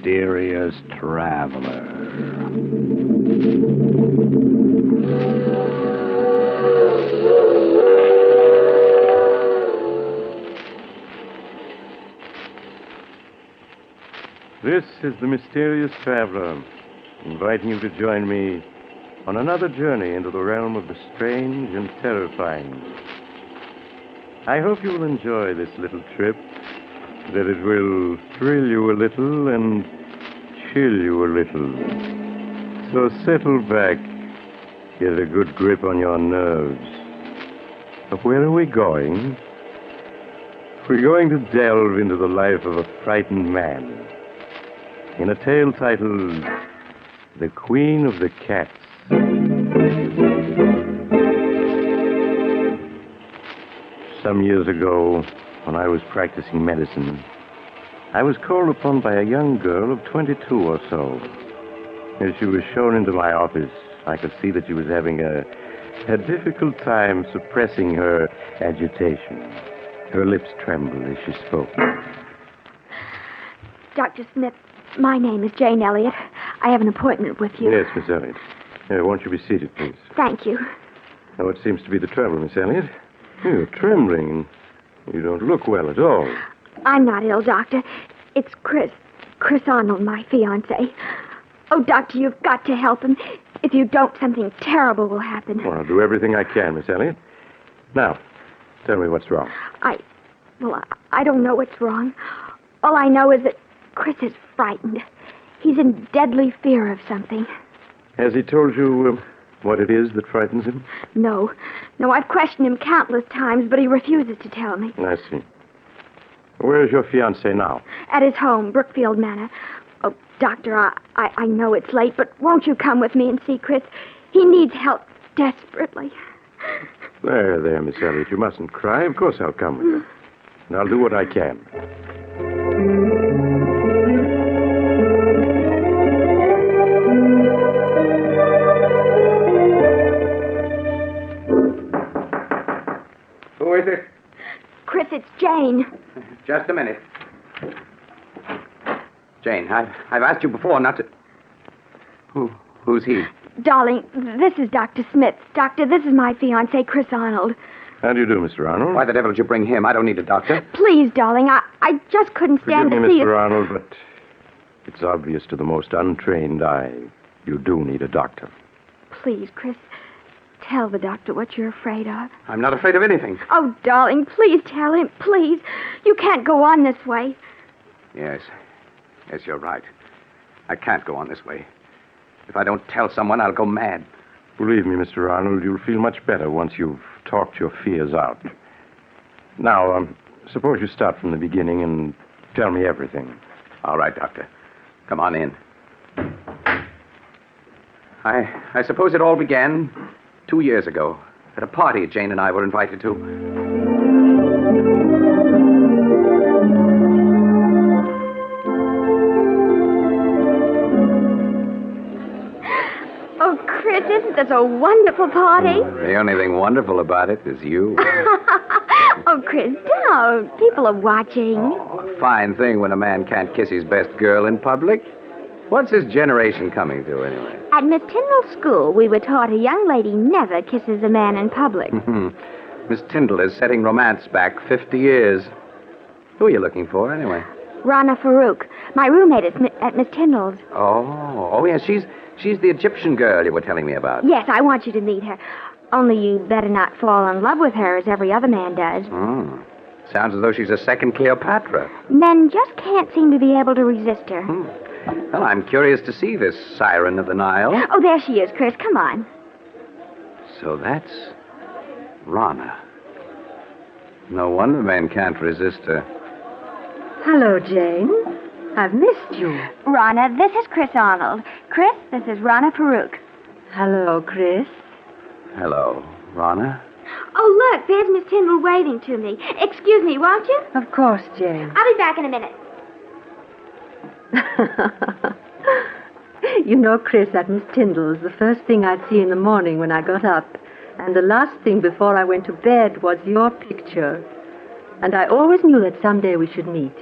mysterious traveler. This is the mysterious traveler, inviting you to join me on another journey into the realm of the strange and terrifying. I hope you will enjoy this little trip, that it will thrill you a little and chill you a little. So settle back, get a good grip on your nerves. But where are we going? We're going to delve into the life of a frightened man in a tale titled The Queen of the Cats. Some years ago, when I was practicing medicine, I was called upon by a young girl of 22 or so. As she was shown into my office, I could see that she was having a difficult time suppressing her agitation. Her lips trembled as she spoke. Dr. Smith, my name is Jane Elliott. I have an appointment with you. Yes, Miss Elliott. Won't you be seated, please? Thank you. Now, what seems to be the trouble, Miss Elliott? You're trembling. You don't look well at all. I'm not ill, Doctor. It's Chris Arnold, my fiancé. Oh, Doctor, you've got to help him. If you don't, something terrible will happen. Well, I'll do everything I can, Miss Elliott. Now, tell me what's wrong. I don't know what's wrong. All I know is that Chris is frightened. He's in deadly fear of something. Has he told you what it is that frightens him? No, I've questioned him countless times, but he refuses to tell me. I see. Where is your fiancé now? At his home, Brookfield Manor. Oh, Doctor, I know it's late, but won't you come with me and see Chris? He needs help desperately. There, Miss Elliott. You mustn't cry. Of course I'll come with you. And I'll do what I can. Who is it? Chris, it's Jane. Just a minute. Jane, I've asked you before not to... Who's he? Darling, this is Dr. Smith. Doctor, this is my fiancé, Chris Arnold. How do you do, Mr. Arnold? Why the devil did you bring him? I don't need a doctor. Please, darling, I just couldn't stand Forgive to me, see Mr. it. Arnold, but it's obvious to the most untrained eye. You do need a doctor. Please, Chris, tell the doctor what you're afraid of. I'm not afraid of anything. Oh, darling, please tell him, please. You can't go on this way. Yes, you're right. I can't go on this way. If I don't tell someone, I'll go mad. Believe me, Mr. Arnold, you'll feel much better once you've talked your fears out. Now, suppose you start from the beginning and tell me everything. All right, Doctor. Come on in. I suppose it all began 2 years ago at a party Jane and I were invited to. Oh, Chris, isn't this a wonderful party? The only thing wonderful about it is you. Oh, Chris, don't. People are watching. A fine thing when a man can't kiss his best girl in public. What's this generation coming to, anyway? At Miss Tyndall's school, we were taught a young lady never kisses a man in public. Miss Tyndall is setting romance back 50 years. Who are you looking for, anyway? Rana Farouk, my roommate at Miss Tyndall's. Oh, yes, she's the Egyptian girl you were telling me about. Yes, I want you to meet her. Only you better not fall in love with her as every other man does. Sounds as though she's a second Cleopatra. Men just can't seem to be able to resist her. Well, I'm curious to see this siren of the Nile. Oh, there she is, Chris. Come on. So that's Rana. No wonder men can't resist her. Hello, Jane. I've missed you. Rana, this is Chris Arnold. Chris, this is Rana Farouk. Hello, Chris. Hello, Rana. Oh, look, there's Miss Tyndall waving to me. Excuse me, won't you? Of course, Jane. I'll be back in a minute. You know, Chris, at Miss Tyndall's, the first thing I'd see in the morning when I got up, and the last thing before I went to bed, was your picture. And I always knew that someday we should meet.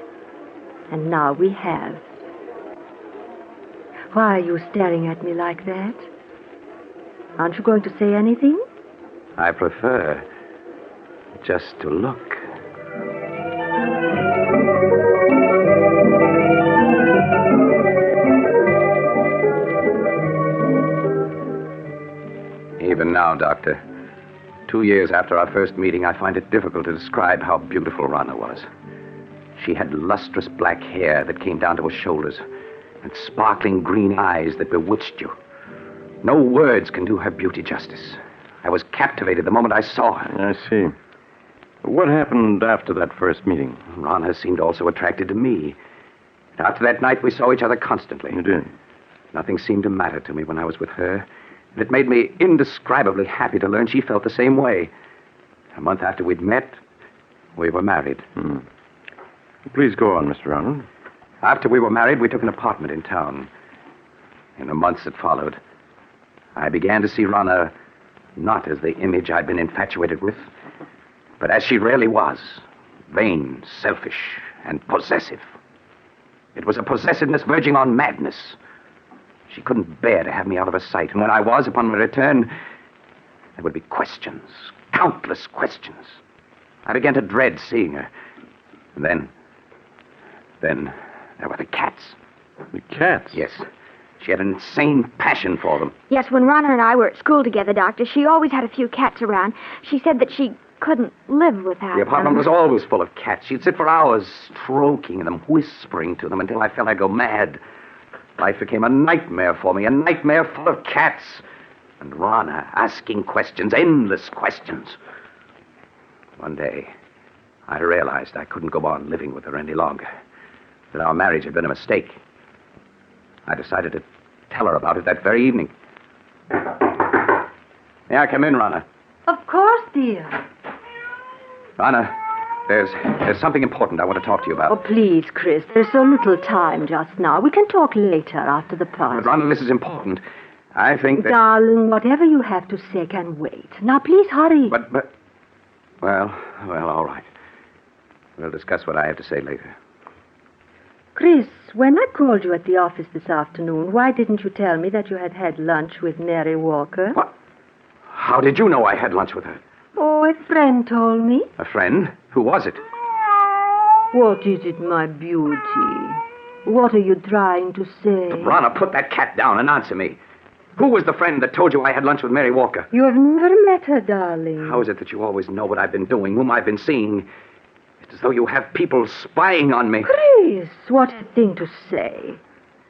And now we have. Why are you staring at me like that? Aren't you going to say anything? I prefer just to look. Even now, Doctor, 2 years after our first meeting, I find it difficult to describe how beautiful Rana was. She had lustrous black hair that came down to her shoulders and sparkling green eyes that bewitched you. No words can do her beauty justice. I was captivated the moment I saw her. I see. What happened after that first meeting? Rana seemed also attracted to me. After that night, we saw each other constantly. You did? Nothing seemed to matter to me when I was with her. And it made me indescribably happy to learn she felt the same way. A month after we'd met, we were married. Please go on, Mr. Arnold. After we were married, we took an apartment in town. In the months that followed, I began to see Rana not as the image I'd been infatuated with, but as she really was, vain, selfish, and possessive. It was a possessiveness verging on madness. She couldn't bear to have me out of her sight, and when I was, upon my return, there would be questions, countless questions. I began to dread seeing her. And then there were the cats. The cats? Yes. She had an insane passion for them. Yes, when Rana and I were at school together, Doctor, she always had a few cats around. She said that she couldn't live without The apartment them. was always full of cats. She'd sit for hours stroking them, whispering to them until I felt I'd go mad. Life became a nightmare for me, a nightmare full of cats. And Rana asking questions, endless questions. One day, I realized I couldn't go on living with her any longer, that our marriage had been a mistake. I decided to tell her about it that very evening. May I come in, Rana? Of course, dear. Rana, there's something important I want to talk to you about. Oh, please, Chris, there's so little time just now. We can talk later after the party. But, Rana, this is important. I think that... Darling, whatever you have to say can wait. Now, please hurry. But... Well, all right. We'll discuss what I have to say later. Chris, when I called you at the office this afternoon, why didn't you tell me that you had had lunch with Mary Walker? What? How did you know I had lunch with her? Oh, a friend told me. A friend? Who was it? What is it, my beauty? What are you trying to say? Rana, put that cat down and answer me. Who was the friend that told you I had lunch with Mary Walker? You have never met her, darling. How is it that you always know what I've been doing, whom I've been seeing? It's as though you have people spying on me. Chris, what a thing to say.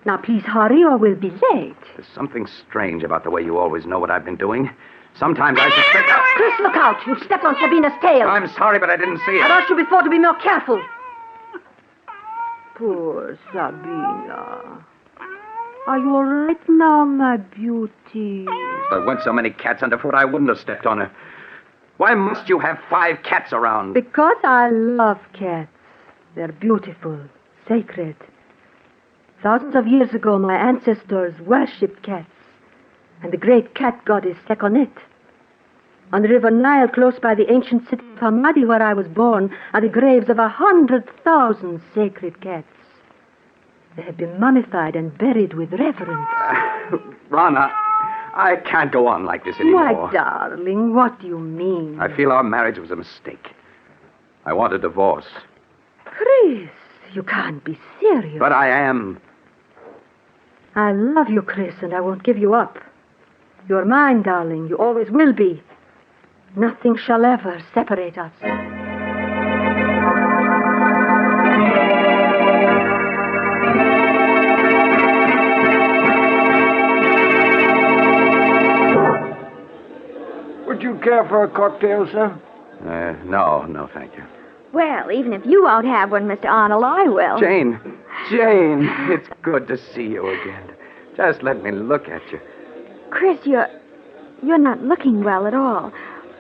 Now, please hurry or we'll be late. There's something strange about the way you always know what I've been doing. Sometimes I suspect... Chris, look out. You stepped on Sabina's tail. I'm sorry, but I didn't see it. I asked you before to be more careful. Poor Sabina. Are you all right now, my beauty? If there weren't so many cats underfoot, I wouldn't have stepped on her. Why must you have 5 cats around? Because I love cats. They're beautiful, sacred. Thousands of years ago, my ancestors worshipped cats. And the great cat goddess Sekhmet. On the river Nile, close by the ancient city of Hamadi, where I was born, are the graves of 100,000 sacred cats. They have been mummified and buried with reverence. Rana, I can't go on like this anymore. My darling, what do you mean? I feel our marriage was a mistake. I want a divorce. Chris, you can't be serious. But I am. I love you, Chris, and I won't give you up. You're mine, darling. You always will be. Nothing shall ever separate us. Would you care for a cocktail, sir? No, thank you. Well, even if you won't have one, Mr. Arnold, I will. Jane, it's good to see you again. Just let me look at you. Chris, you're not looking well at all.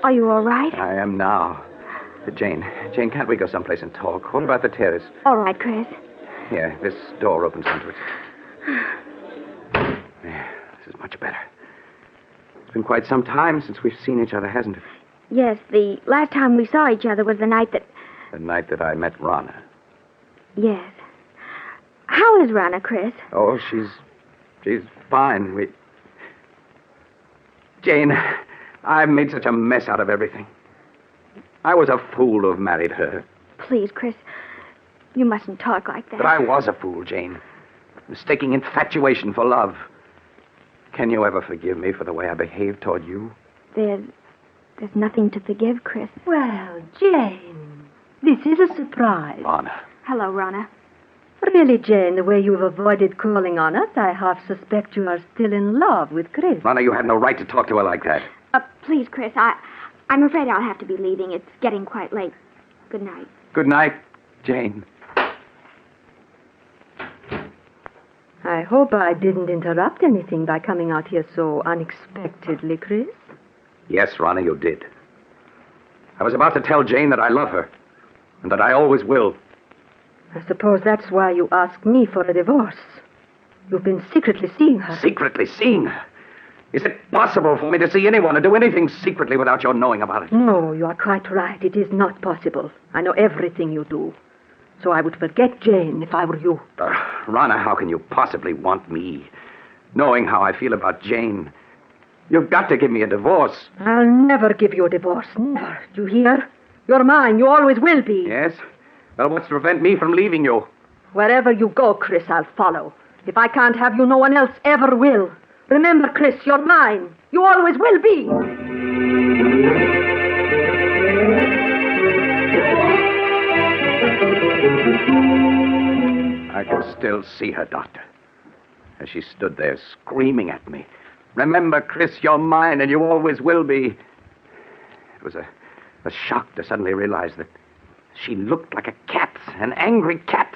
Are you all right? I am now. Jane, can't we go someplace and talk? What about the terrace? All right, Chris. Here, this door opens onto it. Yeah, this is much better. It's been quite some time since we've seen each other, hasn't it? Yes, the last time we saw each other was the night that... The night that I met Rana. Yes. How is Rana, Chris? Oh, She's fine. Jane, I've made such a mess out of everything. I was a fool to have married her. Please, Chris, you mustn't talk like that. But I was a fool, Jane. Mistaking infatuation for love. Can you ever forgive me for the way I behaved toward you? There's nothing to forgive, Chris. Well, Jane, this is a surprise. Rana. Hello, Rana. Really, Jane, the way you've avoided calling on us, I half suspect you are still in love with Chris. Rana, you had no right to talk to her like that. Please, Chris, I'm afraid I'll have to be leaving. It's getting quite late. Good night. Good night, Jane. I hope I didn't interrupt anything by coming out here so unexpectedly, Chris. Yes, Rana, you did. I was about to tell Jane that I love her, and that I always will. I suppose that's why you asked me for a divorce. You've been secretly seeing her. Secretly seeing her? Is it possible for me to see anyone or do anything secretly without your knowing about it? No, you are quite right. It is not possible. I know everything you do. So I would forget Jane if I were you. Rana, how can you possibly want me, knowing how I feel about Jane? You've got to give me a divorce. I'll never give you a divorce. Never. Do you hear? You're mine. You always will be. Yes? Well, what's to prevent me from leaving you? Wherever you go, Chris, I'll follow. If I can't have you, no one else ever will. Remember, Chris, you're mine. You always will be. I can still see her, Doctor, as she stood there screaming at me. Remember, Chris, you're mine, and you always will be. It was a shock to suddenly realize that she looked like a cat, an angry cat.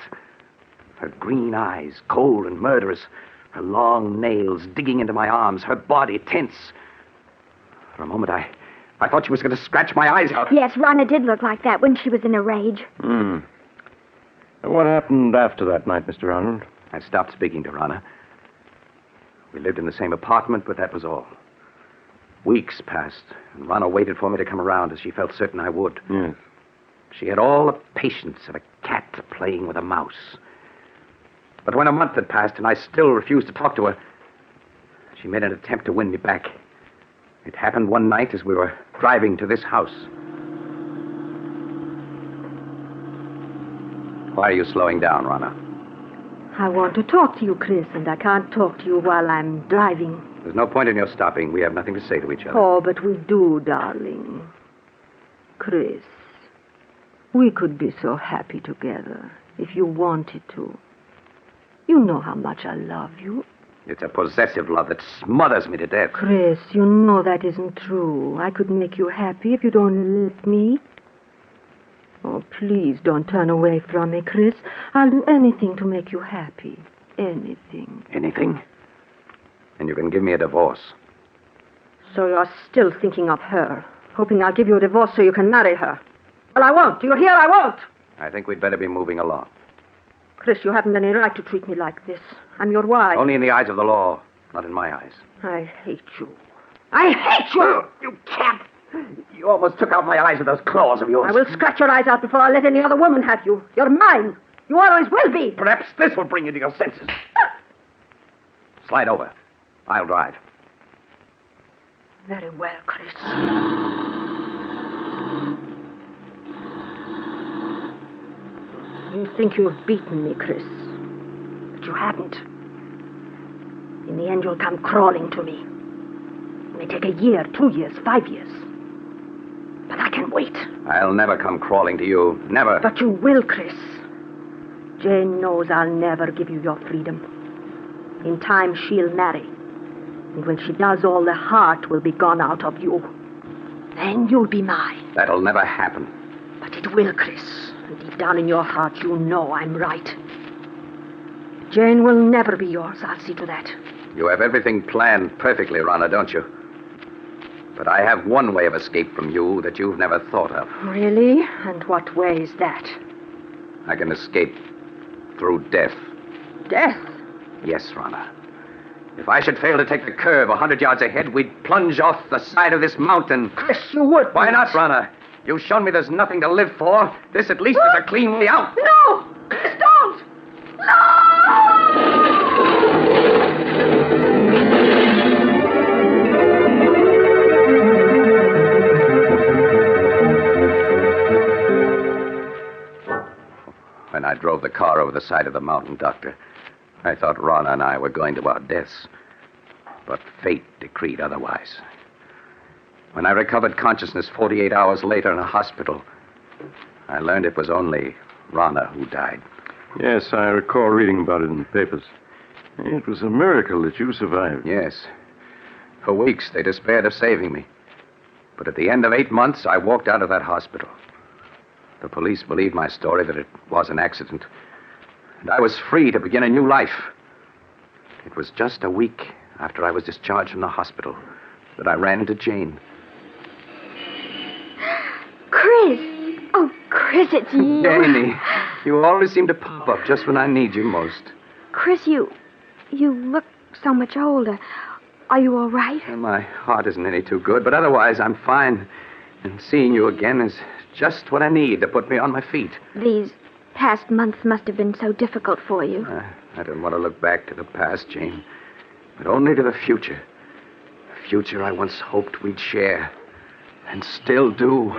Her green eyes, cold and murderous, her long nails digging into my arms, her body tense. For a moment, I thought she was going to scratch my eyes out. Yes, Rana did look like that when she was in a rage. What happened after that night, Mr. Arnold? I stopped speaking to Rana. We lived in the same apartment, but that was all. Weeks passed, and Rana waited for me to come around as she felt certain I would. Yes. She had all the patience of a cat playing with a mouse. But when a month had passed and I still refused to talk to her, she made an attempt to win me back. It happened one night as we were driving to this house. Why are you slowing down, Rana? I want to talk to you, Chris, and I can't talk to you while I'm driving. There's no point in your stopping. We have nothing to say to each other. Oh, but we do, darling. Chris, we could be so happy together if you wanted to. You know how much I love you. It's a possessive love that smothers me to death. Chris, you know that isn't true. I could make you happy if you'd only let me. Oh, please don't turn away from me, Chris. I'll do anything to make you happy. Anything. Anything? And you can give me a divorce. So you're still thinking of her, hoping I'll give you a divorce so you can marry her. Well, I won't. Do you hear? I won't. I think we'd better be moving along. Chris, you haven't any right to treat me like this. I'm your wife. Only in the eyes of the law, not in my eyes. I hate you. I hate you! You cat! You almost took out my eyes with those claws of yours. I will scratch your eyes out before I let any other woman have you. You're mine. You always will be. Perhaps this will bring you to your senses. Slide over. I'll drive. Very well, Chris. You think you've beaten me, Chris. But you haven't. In the end, you'll come crawling to me. It may take a year, 2 years, 5 years. But I can wait. I'll never come crawling to you. Never. But you will, Chris. Jane knows I'll never give you your freedom. In time, she'll marry. And when she does, all the heart will be gone out of you. Then you'll be mine. That'll never happen. But it will, Chris. And deep down in your heart, you know I'm right. Jane will never be yours. I'll see to that. You have everything planned perfectly, Rana, don't you? But I have one way of escape from you that you've never thought of. Really? And what way is that? I can escape through death. Death? Yes, Rana. If I should fail to take the curve 100 yards ahead, we'd plunge off the side of this mountain. Chris, you would. Why not, Rana? You've shown me there's nothing to live for. This at least is a clean way out. No! Chris, don't! No! I drove the car over the side of the mountain, Doctor. I thought Rana and I were going to our deaths. But fate decreed otherwise. When I recovered consciousness 48 hours later in a hospital, I learned it was only Rana who died. Yes, I recall reading about it in the papers. It was a miracle that you survived. Yes. For weeks, they despaired of saving me. But at the end of 8 months, I walked out of that hospital. The police believed my story that it was an accident. And I was free to begin a new life. It was just a week after I was discharged from the hospital that I ran into Jane. Chris! Oh, Chris, it's you. Janie, you always seem to pop up just when I need you most. Chris, you look so much older. Are you all right? Well, my heart isn't any too good, but otherwise I'm fine. And seeing you again is just what I need to put me on my feet. These past months must have been so difficult for you. I don't want to look back to the past, Jane, but only to the future. The future I once hoped we'd share, and still do.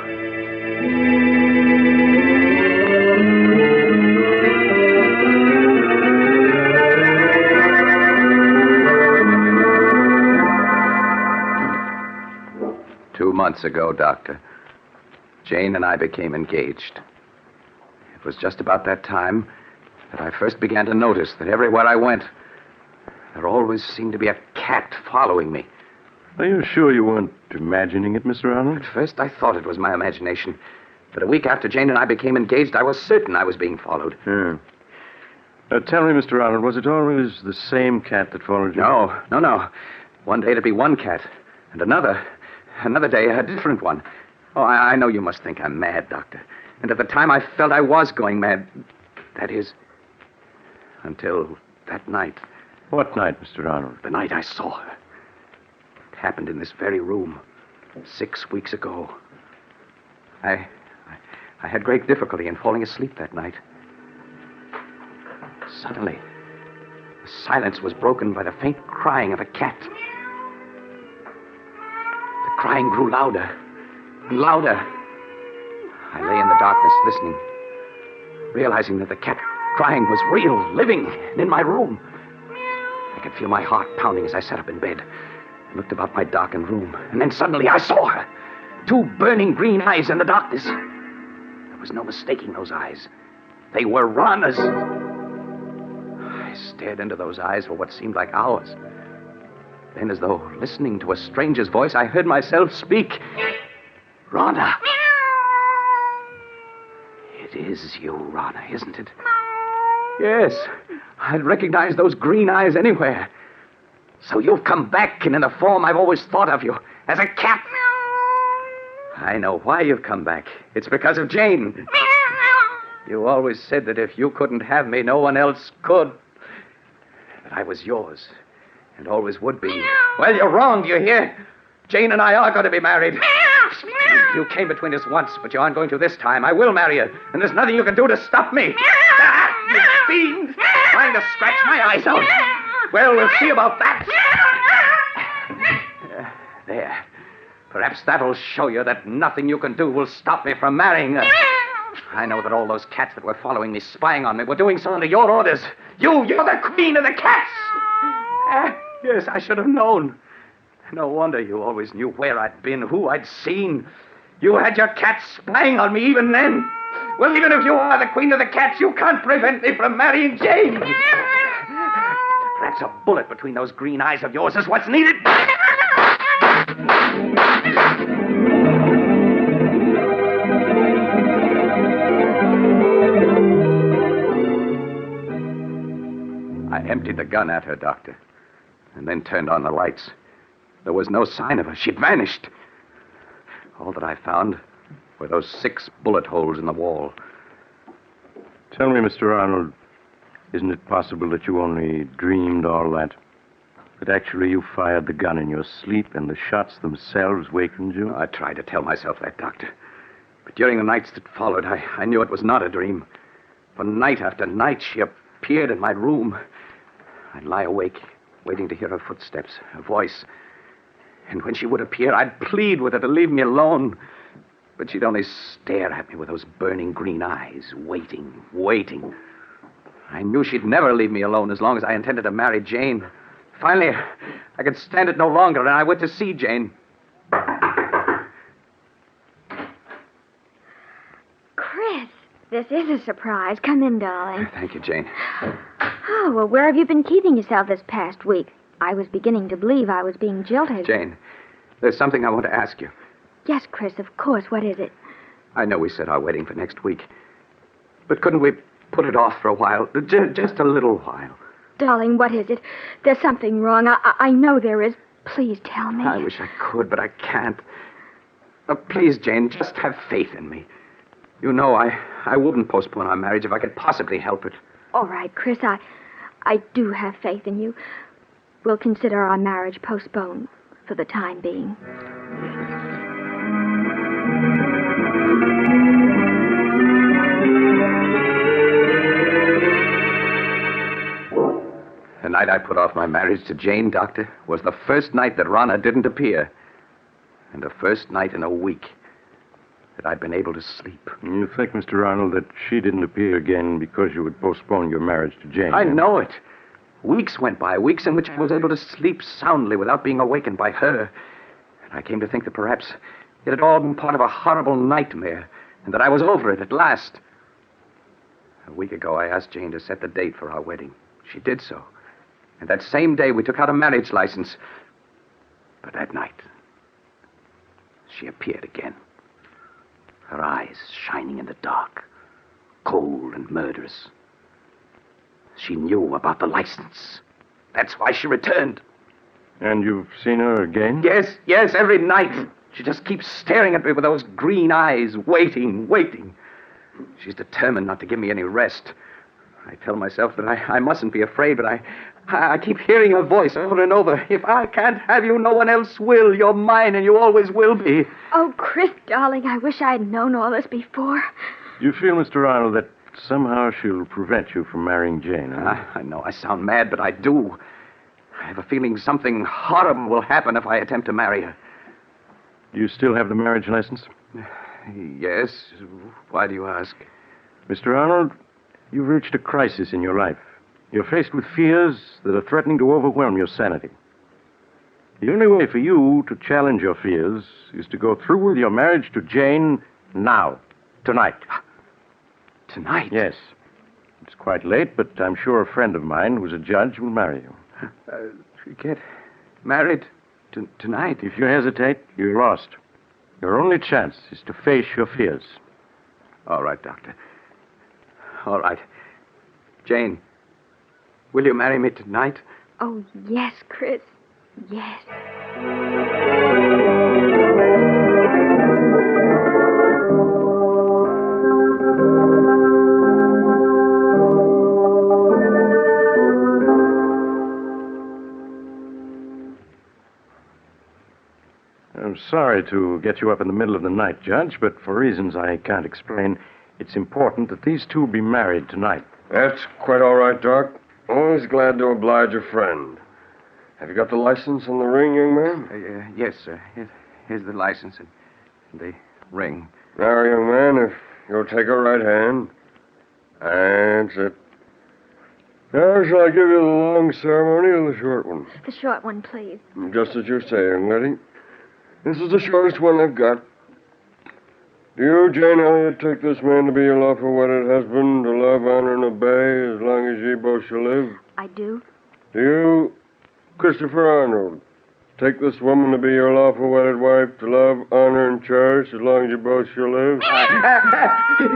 2 months ago, Doctor, Jane and I became engaged. It was just about that time that I first began to notice that everywhere I went, there always seemed to be a cat following me. Are you sure you weren't imagining it, Mr. Arnold? At first, I thought it was my imagination. But a week after Jane and I became engaged, I was certain I was being followed. Yeah. Tell me, Mr. Arnold, was it always the same cat that followed you? No. One day it'd be one cat, and another day a different one. Oh, I know you must think I'm mad, Doctor. And at the time I felt I was going mad. That is, until that night. What night, Mr. Arnold? The night I saw her. It happened in this very room 6 weeks ago. I had great difficulty in falling asleep that night. Suddenly, the silence was broken by the faint crying of a cat. The crying grew louder and louder. I lay in the darkness listening, realizing that the cat crying was real, living, and in my room. I could feel my heart pounding as I sat up in bed and looked about my darkened room. And then suddenly I saw her. 2 burning green eyes in the darkness. There was no mistaking those eyes. They were Rana's. I stared into those eyes for what seemed like hours. Then, as though listening to a stranger's voice, I heard myself speak. Rana. It is you, Rana, isn't it? Yes. I'd recognize those green eyes anywhere. So you've come back, and in the form I've always thought of you, as a cat. I know why you've come back. It's because of Jane. You always said that if you couldn't have me, no one else could. That I was yours, and always would be. Well, you're wrong, do you hear? Jane and I are going to be married. You came between us once, but you aren't going to this time. I will marry you, and there's nothing you can do to stop me. You fiend! Trying to scratch my eyes out. Well, we'll see about that. There. Perhaps that'll show you that nothing you can do will stop me from marrying her. I know that all those cats that were following me, spying on me, were doing so under your orders. You're the queen of the cats. Yes, I should have known. No wonder you always knew where I'd been, who I'd seen. You had your cats spying on me even then. Well, even if you are the queen of the cats, you can't prevent me from marrying Jane. Perhaps a bullet between those green eyes of yours is what's needed. I emptied the gun at her, Doctor, and then turned on the lights. There was no sign of her. She'd vanished. All that I found were those 6 bullet holes in the wall. Tell me, Mr. Arnold, isn't it possible that you only dreamed all that? That actually you fired the gun in your sleep and the shots themselves wakened you? I tried to tell myself that, Doctor. But during the nights that followed, I knew it was not a dream. For night after night, she appeared in my room. I'd lie awake, waiting to hear her footsteps, her voice. And when she would appear, I'd plead with her to leave me alone. But she'd only stare at me with those burning green eyes, waiting. I knew she'd never leave me alone as long as I intended to marry Jane. Finally, I could stand it no longer, and I went to see Jane. Chris, this is a surprise. Come in, darling. Thank you, Jane. Oh, well, where have you been keeping yourself this past week? I was beginning to believe I was being jilted. Jane, there's something I want to ask you. Yes, Chris, of course. What is it? I know we set our wedding for next week, but couldn't we put it off for a while? Just a little while. Darling, what is it? There's something wrong. I know there is. Please tell me. I wish I could, but I can't. Please, Jane, just have faith in me. You know I wouldn't postpone our marriage if I could possibly help it. All right, Chris, I do have faith in you. We'll consider our marriage postponed for the time being. The night I put off my marriage to Jane, Doctor, was the first night that Rana didn't appear. And the first night in a week that I'd been able to sleep. You think, Mr. Arnold, that she didn't appear again because you would postpone your marriage to Jane? I know it. Weeks went by, weeks in which I was able to sleep soundly without being awakened by her. And I came to think that perhaps it had all been part of a horrible nightmare, and that I was over it at last. A week ago, I asked Jane to set the date for our wedding. She did so. And that same day, we took out a marriage license. But that night, she appeared again. Her eyes shining in the dark, cold and murderous. She knew about the license. That's why she returned. And you've seen her again? Yes, every night. She just keeps staring at me with those green eyes, waiting. She's determined not to give me any rest. I tell myself that I mustn't be afraid, but I keep hearing her voice over and over. If I can't have you, no one else will. You're mine, and you always will be. Oh, Chris, darling, I wish I'd known all this before. You feel, Mr. Arnold, that somehow she'll prevent you from marrying Jane, huh? I know I sound mad, but I do. I have a feeling something horrible will happen if I attempt to marry her. Do you still have the marriage license? Yes. Why do you ask? Mr. Arnold, you've reached a crisis in your life. You're faced with fears that are threatening to overwhelm your sanity. The only way for you to challenge your fears is to go through with your marriage to Jane now, tonight. Tonight? Yes. It's quite late, but I'm sure a friend of mine who's a judge will marry you. Get married tonight? If you hesitate, you're lost. Your only chance is to face your fears. All right, Doctor. All right. Jane, will you marry me tonight? Oh, yes, Chris. Yes. I'm sorry to get you up in the middle of the night, Judge, but for reasons I can't explain, it's important that these two be married tonight. That's quite all right, Doc. Always glad to oblige a friend. Have you got the license and the ring, young man? Yes, sir. Here's the license and the ring. Now, young man, if you'll take a right hand. That's it. Now, shall I give you the long ceremony or the short one? The short one, please. Just as you say, young lady. This is the shortest one I've got. Do you, Jane Elliott, take this man to be your lawful wedded husband, to love, honor, and obey as long as ye both shall live? I do. Do you, Christopher Arnold, take this woman to be your lawful wedded wife, to love, honor, and cherish as long as you both shall live?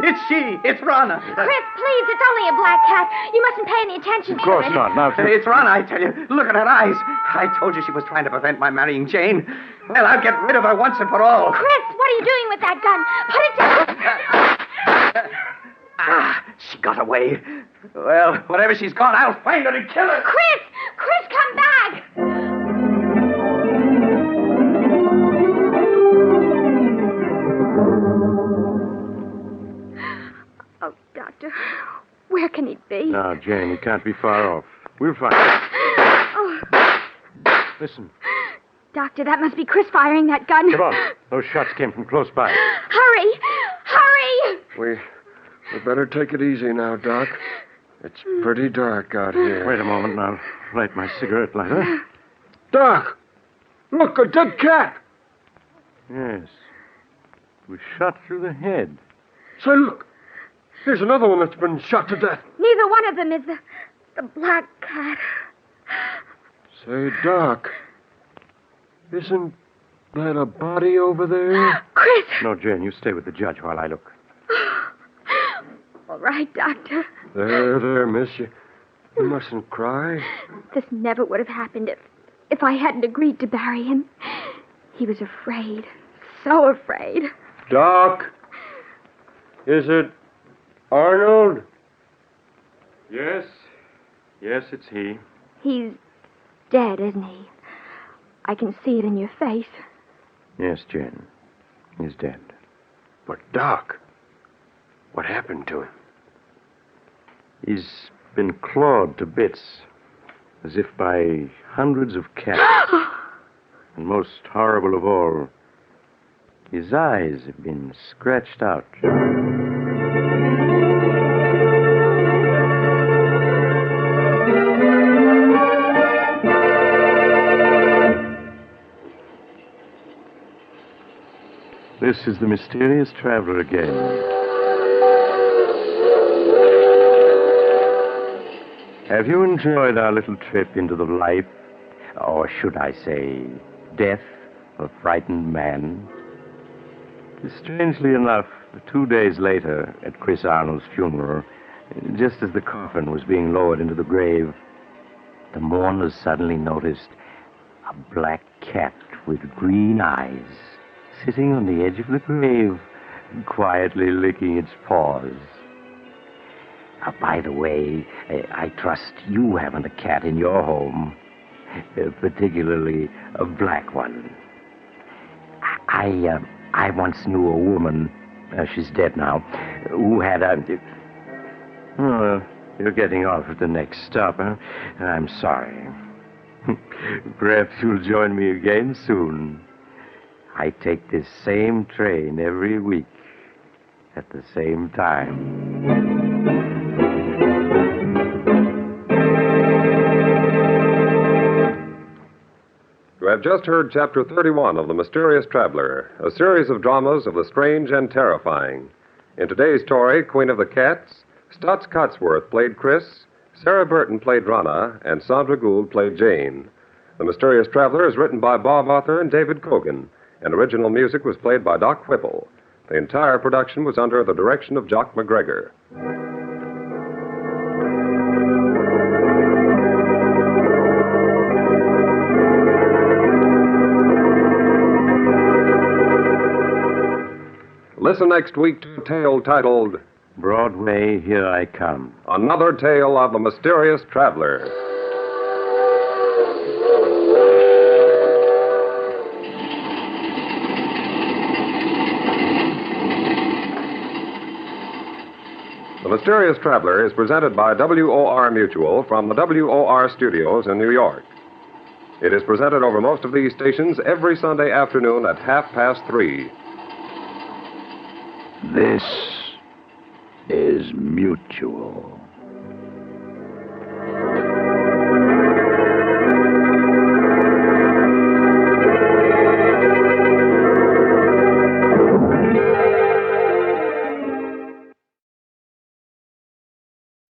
It's she. It's Rana. Chris, please, it's only a black cat. You mustn't pay any attention to it. Of course not. Now, It's Rana, I tell you. Look at her eyes. I told you she was trying to prevent my marrying Jane. Well, I'll get rid of her once and for all. Chris, what are you doing with that gun? Put it down. She got away. Well, whatever she's gone, I'll find her and kill her. Chris, come back. Oh, Doctor, where can he be? now, Jane, he can't be far off. We'll find him. Oh, Listen. Doctor, that must be Chris firing that gun. Come on. Those shots came from close by. Hurry! Hurry! We better take it easy now, Doc. It's pretty dark out here. Wait a moment, and I'll light my cigarette lighter. Doc! Look, a dead cat! Yes. It was shot through the head. Say, look. Here's another one that's been shot to death. Neither one of them is the black cat. Say, Doc, isn't that a body over there? Chris! No, Jane, you stay with the judge while I look. All right, Doctor. There, miss. You mustn't cry. This never would have happened if I hadn't agreed to bury him. He was afraid. So afraid. Doc, is it Arnold? Yes. Yes, it's he. He's dead, isn't he? I can see it in your face. Yes, Jane. He's dead. But, Doc, what happened to him? He's been clawed to bits, as if by hundreds of cats. And most horrible of all, his eyes have been scratched out. This is the mysterious traveler again. Have you enjoyed our little trip into the life, or should I say, death of a frightened man? Strangely enough, 2 days later, at Chris Arnold's funeral, just as the coffin was being lowered into the grave, the mourners suddenly noticed a black cat with green eyes sitting on the edge of the grave, quietly licking its paws. By the way, I trust you haven't a cat in your home, particularly a black one. I once knew a woman, she's dead now, who had a... Oh, you're getting off at the next stop, huh? I'm sorry. Perhaps you'll join me again soon. I take this same train every week at the same time. You have just heard Chapter 31 of The Mysterious Traveler, a series of dramas of the strange and terrifying. In today's story, Queen of the Cats, Stutz Cotsworth played Chris, Sarah Burton played Rana, and Sandra Gould played Jane. The Mysterious Traveler is written by Bob Arthur and David Cogan, and original music was played by Doc Whipple. The entire production was under the direction of Jock McGregor. Listen next week to a tale titled Broadway, Here I Come. Another Tale of the Mysterious Traveler. The Mysterious Traveler is presented by WOR Mutual from the WOR studios in New York. It is presented over most of these stations every Sunday afternoon at 3:30. This is Mutual.